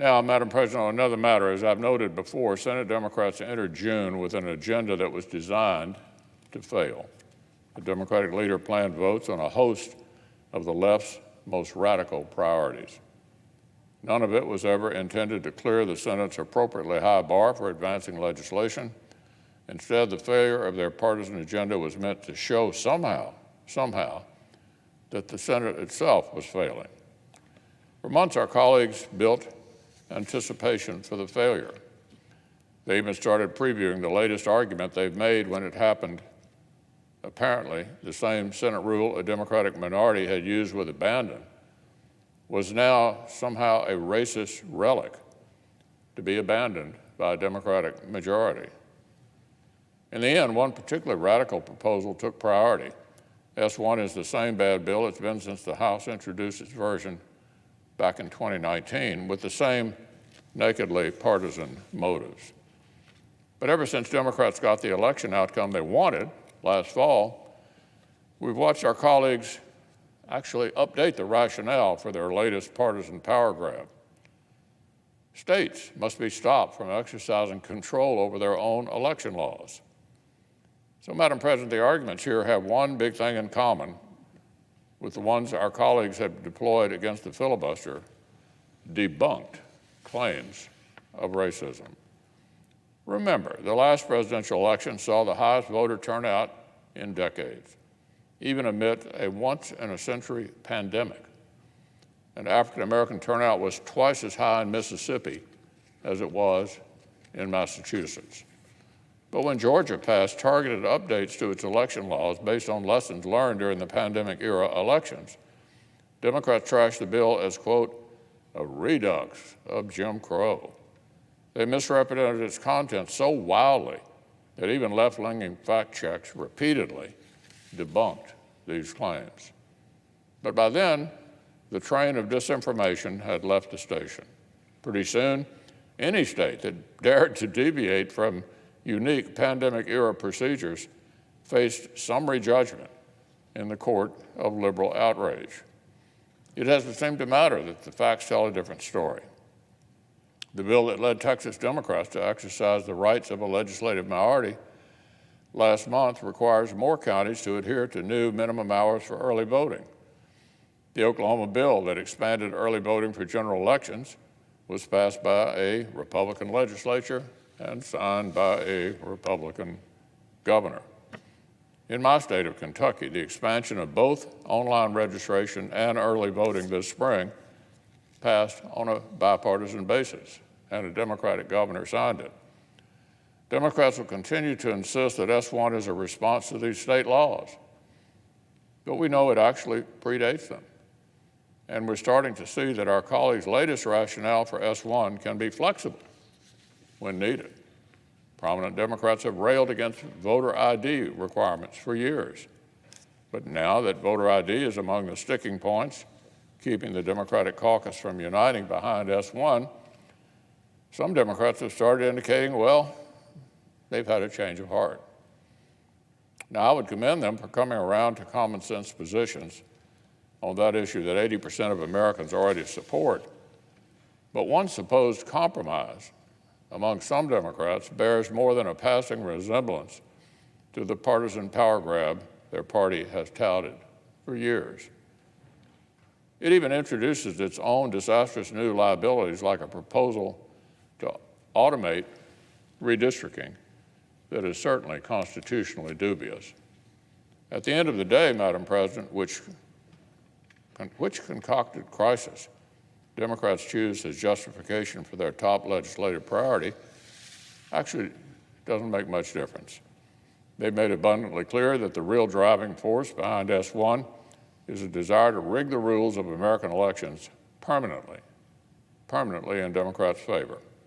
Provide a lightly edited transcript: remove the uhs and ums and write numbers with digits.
Now, Madam President, on another matter, as I've noted before, Senate Democrats entered June with an agenda that was designed to fail. The Democratic leader planned votes on a host of the left's most radical priorities. None of it was ever intended to clear the Senate's appropriately high bar for advancing legislation. Instead, the failure of their partisan agenda was meant to show somehow, that the Senate itself was failing. For months, our colleagues built anticipation for the failure. They even started previewing the latest argument they've made when it happened. Apparently, the same Senate rule a Democratic minority had used with abandon was now somehow a racist relic to be abandoned by a Democratic majority. In the end, one particularly radical proposal took priority. S1 is the same bad bill it's been since the House introduced its version back in 2019 with the same nakedly partisan motives. But ever since Democrats got the election outcome they wanted last fall, we've watched our colleagues actually update the rationale for their latest partisan power grab. States must be stopped from exercising control over their own election laws. So, Madam President, the arguments here have one big thing in common with the ones our colleagues have deployed against the filibuster: debunked claims of racism. Remember, the last presidential election saw the highest voter turnout in decades, even amid a once-in-a-century pandemic. And African-American turnout was twice as high in Mississippi as it was in Massachusetts. But when Georgia passed targeted updates to its election laws based on lessons learned during the pandemic-era elections, Democrats trashed the bill as, quote, a redux of Jim Crow. They misrepresented its content so wildly that even left-leaning fact checks repeatedly debunked these claims. But by then, the train of disinformation had left the station. Pretty soon, any state that dared to deviate from unique pandemic-era procedures faced summary judgment in the court of liberal outrage. It hasn't seemed to matter that the facts tell a different story. The bill that led Texas Democrats to exercise the rights of a legislative minority last month requires more counties to adhere to new minimum hours for early voting. The Oklahoma bill that expanded early voting for general elections was passed by a Republican legislature and signed by a Republican governor. In my state of Kentucky, the expansion of both online registration and early voting this spring passed on a bipartisan basis, and a Democratic governor signed it. Democrats will continue to insist that S1 is a response to these state laws, but we know it actually predates them. And we're starting to see that our colleagues' latest rationale for S1 can be flexible when needed. Prominent Democrats have railed against voter ID requirements for years. But now that voter ID is among the sticking points keeping the Democratic caucus from uniting behind S1, some Democrats have started indicating, well, they've had a change of heart. Now, I would commend them for coming around to common sense positions on that issue that 80% of Americans already support. But one supposed compromise among some Democrats bears more than a passing resemblance to the partisan power grab their party has touted for years. It even introduces its own disastrous new liabilities, like a proposal to automate redistricting that is certainly constitutionally dubious. At the end of the day, Madam President, which concocted crisis Democrats choose as justification for their top legislative priority actually doesn't make much difference. They've made abundantly clear that the real driving force behind S1 is a desire to rig the rules of American elections permanently in Democrats' favor.